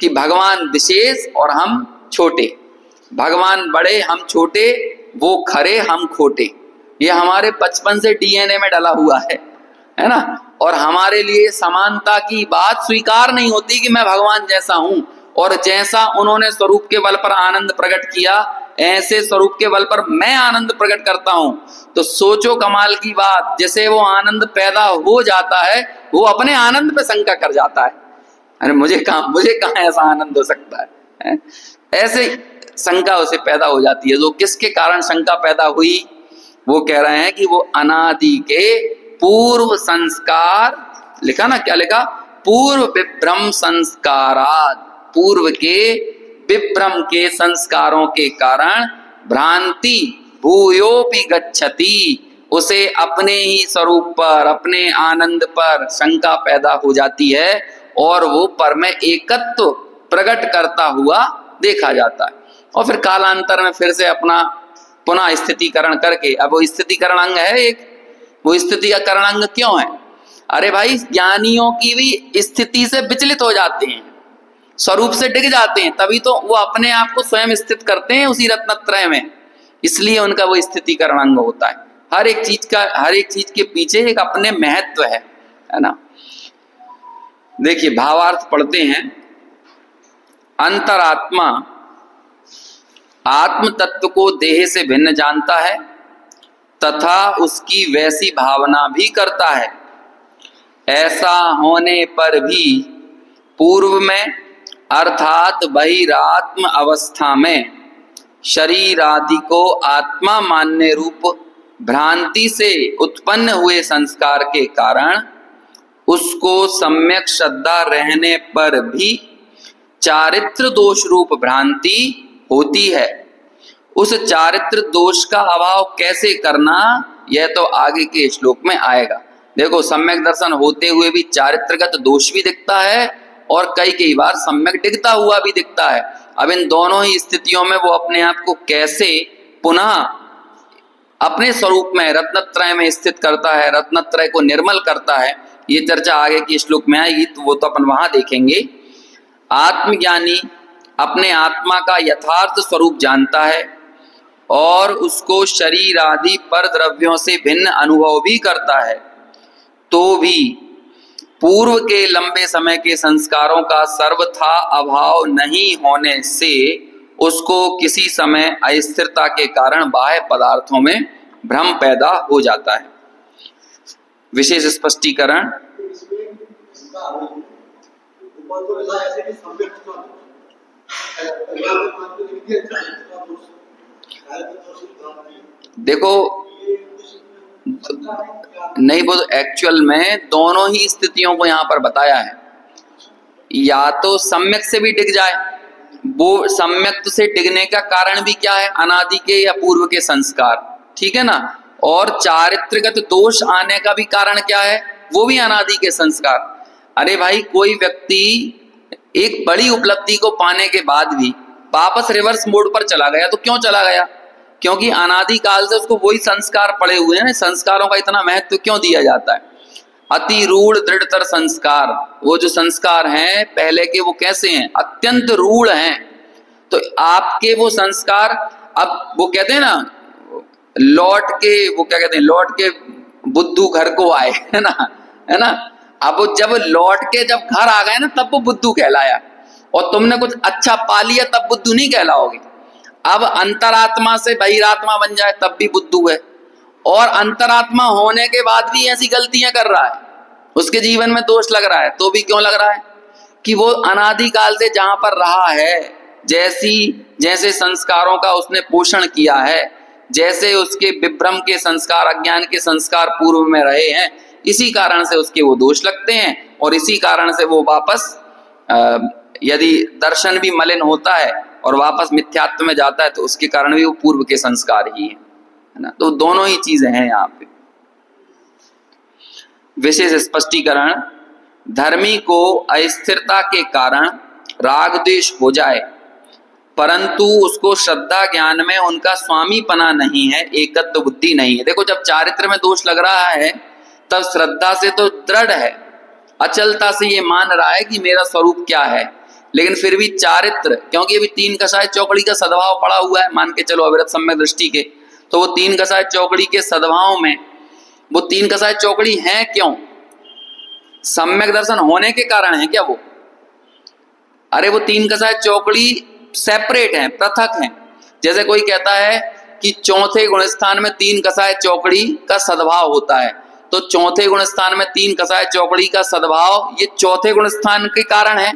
कि भगवान विशेष और हम छोटे, भगवान बड़े हम छोटे, वो खरे हम खोटे, ये हमारे बचपन से डीएनए में डला हुआ है ना। और हमारे लिए समानता की बात स्वीकार नहीं होती कि मैं भगवान जैसा हूं, और जैसा उन्होंने स्वरूप के बल पर आनंद प्रकट किया, ऐसे स्वरूप के बल पर मैं आनंद प्रकट करता हूं। तो सोचो कमाल की बात, जैसे वो आनंद पैदा हो जाता है, वो अपने आनंद पे शंका कर जाता है, अरे मुझे कहां ऐसा आनंद हो सकता है? ऐसे शंका उसे पैदा हो जाती है। जो किसके कारण शंका पैदा हुई, वो कह रहे हैं कि वो अनादि के पूर्व संस्कार, लिखा ना, क्या लिखा, पूर्व विभ्रम संस्काराद, पूर्व के विभ्रम के संस्कारों के कारण भ्रांति भूयोपि गच्छति, उसे अपने ही स्वरूप पर, अपने आनंद पर शंका पैदा हो जाती है, और वो परम एकत्व प्रकट करता हुआ देखा जाता है। और फिर कालांतर में फिर से अपना पुनः स्थितिकरण करके, अब वो स्थितिकरण अंग है एक, वो स्थितिकरण अंग क्यों है? अरे भाई, ज्ञानियों की भी स्थिति से विचलित हो जाते हैं, स्वरूप से डिग जाते हैं, तभी तो वो अपने आप को स्वयं स्थित करते हैं उसी रत्नत्रय में, इसलिए उनका वो स्थितिकरण अंग होता है। हर एक चीज के पीछे एक अपने महत्व है ना। देखिए भावार्थ पढ़ते हैं। अंतरात्मा आत्म तत्व को देह से भिन्न जानता है तथा उसकी वैसी भावना भी करता है। ऐसा होने पर भी पूर्व में अर्थात बहिरात्म अवस्था में शरीर आदि को आत्मा मानने रूप भ्रांति से उत्पन्न हुए संस्कार के कारण उसको सम्यक श्रद्धा रहने पर भी चारित्र दोष रूप भ्रांति होती है। उस चारित्र दोष का अभाव कैसे करना, यह तो आगे के श्लोक में आएगा। देखो, सम्यक दर्शन होते हुए भी चारित्रगत दोष भी दिखता है और कई बार सम्यक दिखता हुआ भी दिखता है। अब इन दोनों ही स्थितियों में वो अपने आप को कैसे पुनः अपने स्वरूप में रत्नत्रय में स्थित करता है, रत्नत्रय को निर्मल करता है, ये चर्चा आगे के श्लोक में आएगी, तो वो तो अपन वहां देखेंगे। आत्मज्ञानी अपने आत्मा का यथार्थ स्वरूप जानता है और उसको शरीर आदि पर द्रव्यों से भिन्न अनुभव भी करता है, तो भी पूर्व के लंबे समय के संस्कारों का सर्वथा अभाव नहीं होने से उसको किसी समय अस्थिरता के कारण बाह्य पदार्थों में भ्रम पैदा हो जाता है। विशेष स्पष्टीकरण। देखो नहीं, वो एक्चुअल में दोनों ही स्थितियों को यहाँ पर बताया है। या तो सम्यक से भी डिग जाए, वो सम्यक से डिगने का कारण भी क्या है, अनादि के या पूर्व के संस्कार, ठीक है ना। और चारित्रगत दोष आने का भी कारण क्या है, वो भी अनादि के संस्कार। अरे भाई, कोई व्यक्ति एक बड़ी उपलब्धि को पाने के बाद भी वापस रिवर्स मोड पर चला गया, तो क्यों चला गया? क्योंकि अनादि काल से उसको वही संस्कार पड़े हुए हैं। संस्कारों का इतना महत्व क्यों दिया जाता है? अति रूढ़ दृढ़तर संस्कार, वो जो संस्कार हैं पहले के, वो कैसे हैं? अत्यंत रूढ़ हैं। तो आपके वो संस्कार, अब वो कहते हैं ना, लौट के, वो क्या कहते हैं, लौट के बुद्धू घर को आए, है ना। अब वो जब लौट के जब घर आ गए ना, तब वो बुद्धू कहलाया। और तुमने कुछ अच्छा पा लिया तब बुद्धू नहीं कहलाओगे। अब अंतरात्मा से बहिरात्मा बन जाए तब भी बुद्धू है। और अंतरात्मा होने के बाद भी ऐसी गलतियां कर रहा है, उसके जीवन में दोष लग रहा है, तो भी क्यों लग रहा है? कि वो अनादि काल से जहां पर रहा है, जैसे संस्कारों का उसने पोषण किया है, जैसे उसके विभ्रम के संस्कार, अज्ञान के संस्कार पूर्व में रहे हैं, इसी कारण से उसके वो दोष लगते हैं। और इसी कारण से वो वापस यदि दर्शन भी मलिन होता है और वापस मिथ्यात्व में जाता है, तो उसके कारण भी वो पूर्व के संस्कार ही है ना। तो दोनों ही चीजें हैं यहाँ पे। विशेष स्पष्टीकरण। धर्मी को अस्थिरता के कारण राग द्वेष हो जाए, परंतु उसको श्रद्धा ज्ञान में उनका स्वामीपना नहीं है, एकत्व बुद्धि नहीं है। देखो, जब चारित्र में दोष लग रहा है तब श्रद्धा से तो दृढ़ है, अचलता से ये मान रहा है कि मेरा स्वरूप क्या है, लेकिन फिर भी चारित्र, क्योंकि अभी तीन कसाय चौकड़ी का सद्भाव पड़ा हुआ है, मान के चलो अविरत सम्यक दृष्टि के, तो वो तीन कसाय चौकड़ी के सद्भाव में, वो तीन कसाय चौकड़ी हैं क्यों? सम्यक दर्शन होने के कारण है क्या वो? अरे वो तीन कसाय चौकड़ी सेपरेट हैं, पृथक हैं। जैसे कोई कहता है कि चौथे गुण स्थान में तीन कसाय चौकड़ी का सद्भाव होता है, तो चौथे गुण स्थान में तीन कसाय चौकड़ी का सद्भाव ये चौथे गुण स्थान के कारण है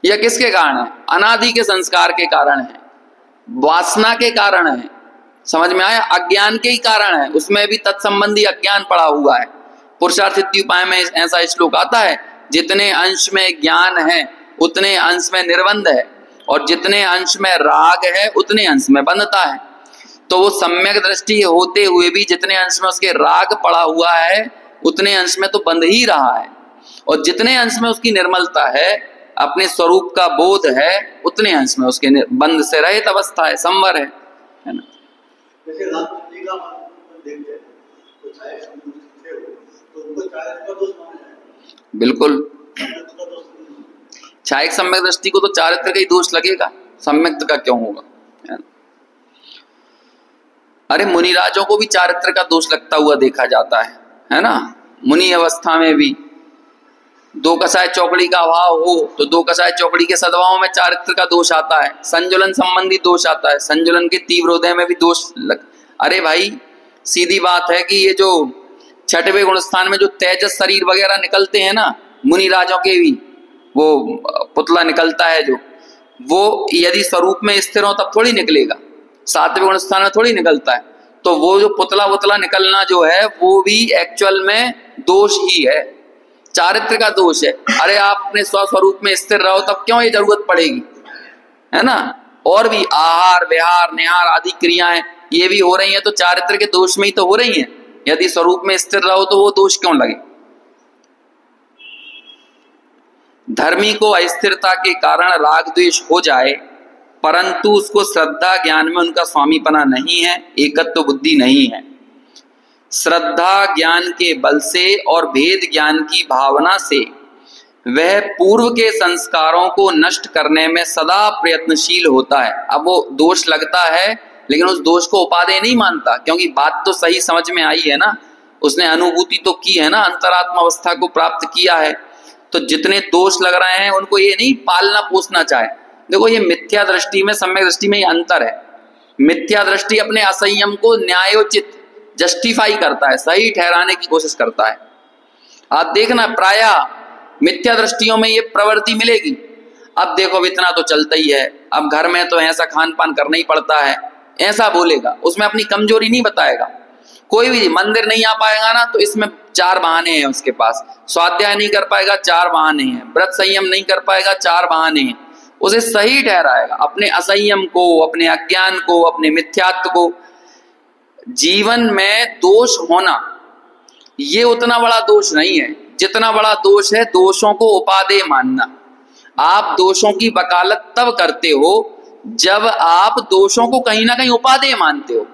या किसके कारण है? अनादि के संस्कार के कारण है, वासना के कारण है। समझ में आया? अज्ञान के ही कारण है, उसमें भी तत्संबंधी अज्ञान पड़ा हुआ है। पुरुषार्थ सिद्धि उपाय में ऐसा श्लोक आता है, जितने अंश में ज्ञान है उतने अंश में निर्बंध है, और जितने अंश में राग है उतने अंश में बंधता है। तो वो सम्यक दृष्टि होते हुए भी जितने अंश में उसके राग पड़ा हुआ है उतने अंश में तो बंध ही रहा है, और जितने अंश में उसकी निर्मलता है, अपने स्वरूप का बोध है, उतने अंश में उसके बंध से रहित अवस्था है, संवर है ना। बिल्कुल, छायक सम्यक दृष्टि को तो चारित्र का ही दोष लगेगा, सम्यक का क्यों होगा? अरे मुनिराजों को भी चारित्र का दोष लगता हुआ देखा जाता है ना। मुनि अवस्था में भी दो कसाय चौकड़ी का अभाव हो तो दो कसाय चौकड़ी के सद्भाव में चारित्र का दोष आता है, संजुलन संबंधी दोष आता है, संजुलन के तीव्र उदय में भी दोष अरे भाई सीधी बात है कि ये जो छठवें गुण स्थान में जो तेजस शरीर वगैरह निकलते हैं ना, मुनि राजों के भी वो पुतला निकलता है जो, वो यदि स्वरूप में स्थिर हो तब थोड़ी निकलेगा, सातवें गुण स्थान में थोड़ी निकलता है। तो वो जो पुतला निकलना जो है वो भी एक्चुअल में दोष ही है, चारित्र का दोष है। अरे आप अपने स्वस्वरूप में स्थिर रहो तब क्यों ये जरूरत पड़ेगी, है ना। और भी आहार विहार निहार आदि क्रियाएं ये भी हो रही हैं तो चारित्र के दोष में ही तो हो रही हैं। यदि स्वरूप में स्थिर रहो तो वो दोष क्यों लगे। धर्मी को अस्थिरता के कारण राग द्वेष हो जाए, परंतु उसको श्रद्धा ज्ञान में उनका स्वामीपना नहीं है, एकत्व बुद्धि नहीं है। श्रद्धा ज्ञान के बल से और भेद ज्ञान की भावना से वह पूर्व के संस्कारों को नष्ट करने में सदा प्रयत्नशील होता है। अब वो दोष लगता है लेकिन उस दोष को उपादेय नहीं मानता, क्योंकि बात तो सही समझ में आई है ना, उसने अनुभूति तो की है ना, अंतरात्मा अवस्था को प्राप्त किया है। तो जितने दोष लग रहे हैं उनको ये नहीं पालना पोसना चाहे। देखो ये मिथ्या दृष्टि में सम्यक दृष्टि में ये अंतर है। मिथ्या दृष्टि अपने असंयम को न्यायोचित जस्टिफाई करता है, सही ठहराने की कोशिश करता है। आप देखना प्रायः मिथ्या दृष्टियों में ये प्रवृत्ति मिलेगी। अब देखो अब इतना तो चलता ही है, अब घर में तो ऐसा खान पान करना ही पड़ता है, ऐसा बोलेगा, उसमें अपनी कमजोरी नहीं बताएगा। कोई भी मंदिर नहीं आ पाएगा ना तो इसमें 4 बहाने हैं उसके पास, स्वाध्याय नहीं कर पाएगा 4 बहाने हैं, व्रत संयम नहीं कर पाएगा 4 बहाने हैं। उसे सही ठहराएगा अपने असंयम को, अपने अज्ञान को, अपने मिथ्यात्व को। जीवन में दोष होना ये उतना बड़ा दोष नहीं है जितना बड़ा दोष है दोषों को उपादेय मानना। आप दोषों की वकालत तब करते हो जब आप दोषों को कहीं ना कहीं उपादेय मानते हो।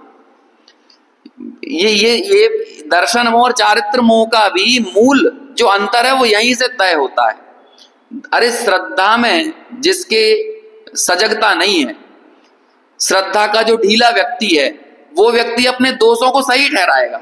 ये दर्शन मोह और चारित्र मोह का भी मूल जो अंतर है वो यहीं से तय होता है। अरे श्रद्धा में जिसके सजगता नहीं है, श्रद्धा का जो ढीला व्यक्ति है वो व्यक्ति अपने दोषों को सही ठहराएगा,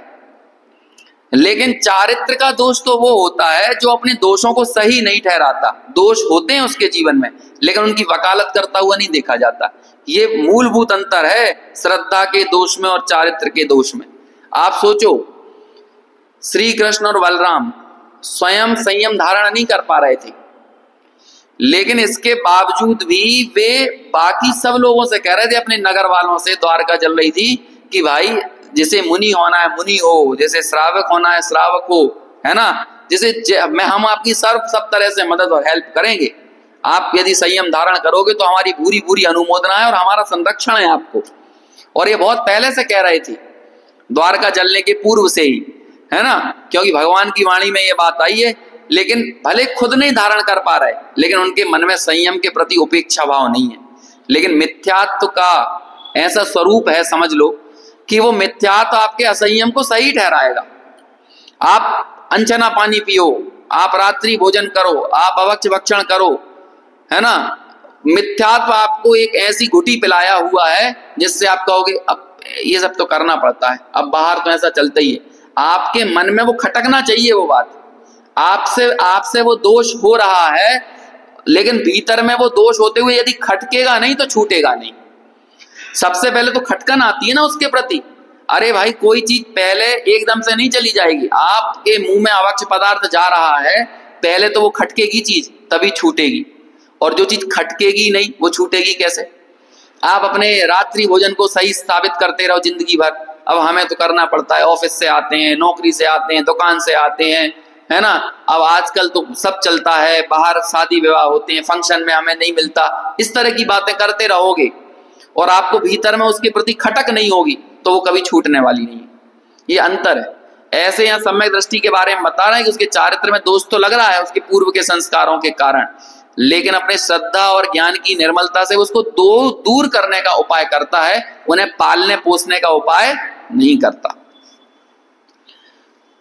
लेकिन चारित्र का दोष तो वो होता है जो अपने दोषों को सही नहीं ठहराता। दोष होते हैं उसके जीवन में लेकिन उनकी वकालत करता हुआ नहीं देखा जाता। ये मूलभूत अंतर है श्रद्धा के दोष में और चारित्र के दोष में। आप सोचो श्री कृष्ण और बलराम स्वयं संयम धारण नहीं कर पा रहे थे, लेकिन इसके बावजूद भी वे बाकी सब लोगों से कह रहे थे, अपने नगर वालों से, द्वारका चल रही थी कि भाई जैसे मुनि होना है मुनि हो, जैसे श्रावक होना है श्रावक हो, है ना, जैसे हम आपकी सब तरह से मदद और हेल्प करेंगे। आप यदि संयम धारण करोगे तो हमारी पूरी पूरी अनुमोदना है और हमारा संरक्षण है आपको। और ये बहुत पहले से कह रही थी, द्वारका चलने के पूर्व से ही, है ना, क्योंकि भगवान की वाणी में ये बात आई है। लेकिन भले खुद नहीं धारण कर पा रहे, लेकिन उनके मन में संयम के प्रति उपेक्षा भाव नहीं है। लेकिन मिथ्यात्व का ऐसा स्वरूप है, समझ लो कि वो मिथ्यात्व आपके असंयम को सही ठहराएगा। आप अनचना पानी पियो, आप रात्रि भोजन करो, आप अभक्ष्य भक्षण करो, है ना, मिथ्यात्व आपको एक ऐसी घुटी पिलाया हुआ है जिससे आप कहोगे अब ये सब तो करना पड़ता है, अब बाहर तो ऐसा चलता ही है। आपके मन में वो खटकना चाहिए वो बात, आपसे वो दोष हो रहा है, लेकिन भीतर में वो दोष होते हुए यदि खटकेगा नहीं तो छूटेगा नहीं। सबसे पहले तो खटकन आती है ना उसके प्रति। अरे भाई कोई चीज पहले एकदम से नहीं चली जाएगी, आपके मुंह में अभक्ष्य पदार्थ जा रहा है, पहले तो वो खटकेगी चीज तभी छूटेगी, और जो चीज खटकेगी नहीं वो छूटेगी कैसे। आप अपने रात्रि भोजन को सही साबित करते रहो जिंदगी भर, अब हमें तो करना पड़ता है, ऑफिस से आते हैं, नौकरी से आते हैं, दुकान से आते हैं, है ना, अब आजकल तो सब चलता है, बाहर शादी विवाह होते हैं, फंक्शन में हमें नहीं मिलता, इस तरह की बातें करते रहोगे और आपको भीतर में उसके प्रति खटक नहीं होगी तो वो कभी छूटने वाली नहीं है। ये अंतर है। ऐसे यहाँ सम्यक दृष्टि के बारे में बता रहे हैं कि उसके चारित्र में दोष तो लग रहा है उसके पूर्व के संस्कारों के कारण, लेकिन अपने श्रद्धा और ज्ञान की निर्मलता से उसको दूर करने का उपाय करता है, उन्हें पालने पोसने का उपाय नहीं करता।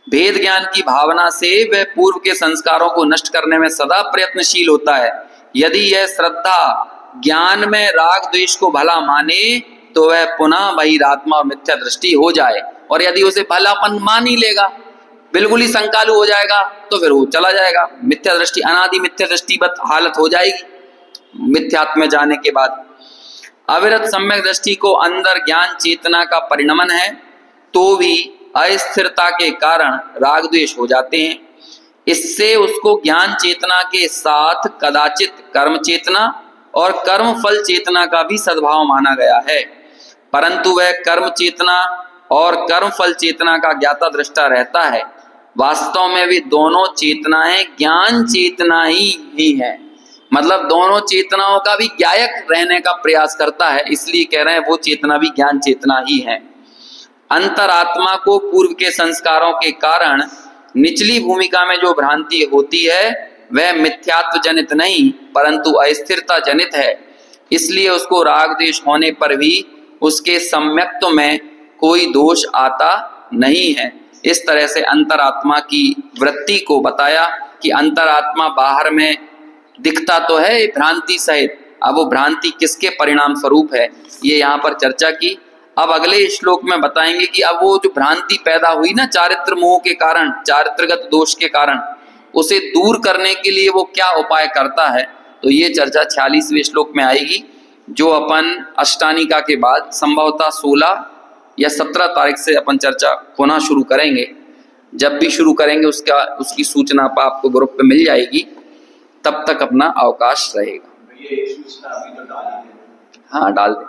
भेद ज्ञान की भावना से वह पूर्व के संस्कारों को नष्ट करने में सदा प्रयत्नशील होता है। यदि यह श्रद्धा ज्ञान में राग द्वेष को भला माने तो वह पुनः बहिरात्मा और मिथ्या दृष्टि हो जाए, और यदि उसे भलापन मान ही लेगा, बिल्कुल ही संकालु हो जाएगा, तो फिर वो चला जाएगा, मिथ्या दृष्टि अनादि मिथ्या दृष्टिवत हालत हो जाएगी मिथ्यात्व में जाने के बाद। अविरत सम्यक दृष्टि को अंदर ज्ञान चेतना का परिणमन है तो भी अस्थिरता के कारण राग द्वेष हो जाते हैं। इससे उसको ज्ञान चेतना के साथ कदाचित कर्म चेतना और कर्म फल चेतना का भी सद्भाव माना गया है, परंतु वह कर्म चेतना और कर्म फल चेतना का ज्ञाता दृष्टा रहता है। वास्तव में वे दोनों चेतनाएं ज्ञान चेतना ही है, मतलब दोनों चेतनाओं का भी ज्ञायक रहने का प्रयास करता है, इसलिए कह रहे हैं वो चेतना भी ज्ञान चेतना ही है। अंतरात्मा को पूर्व के संस्कारों के कारण निचली भूमिका में जो भ्रांति होती है वह मिथ्यात्व जनित नहीं परंतु अस्थिरता जनित है, इसलिए उसको राग द्वेष होने पर भी उसके सम्यक्त्व में कोई दोष आता नहीं है। इस तरह से अंतरात्मा की वृत्ति को बताया कि अंतरात्मा बाहर में दिखता तो है भ्रांति सहित, अब वो भ्रांति किसके परिणाम स्वरूप है ये यहाँ पर चर्चा की। अब अगले श्लोक में बताएंगे कि अब वो जो भ्रांति पैदा हुई ना चारित्र मोह के कारण, चारित्रगत दोष के कारण, उसे दूर करने के लिए वो क्या उपाय करता है। तो ये चर्चा 46वें श्लोक में आएगी, जो अपन अष्टानिका के बाद संभवतः 16 या 17 तारीख से अपन चर्चा पुनः शुरू करेंगे। जब भी शुरू करेंगे उसकी सूचना आपको ग्रुप पे मिल जाएगी, तब तक अपना अवकाश रहेगा। ये सूचना अभी तो डाली है। हाँ डाल दे।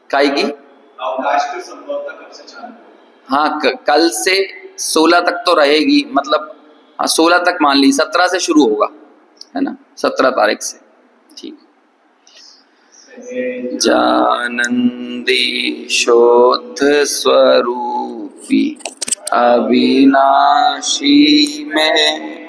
काय की अवकाश पे संभवतः कब से चालू? हाँ कल से 16 तक तो रहेगी, मतलब हाँ 16 तक मान ली, 17 से शुरू होगा, है ना, 17 तारीख से। ठीक। जानन्दी शुद्ध स्वरूपी अविनाशी में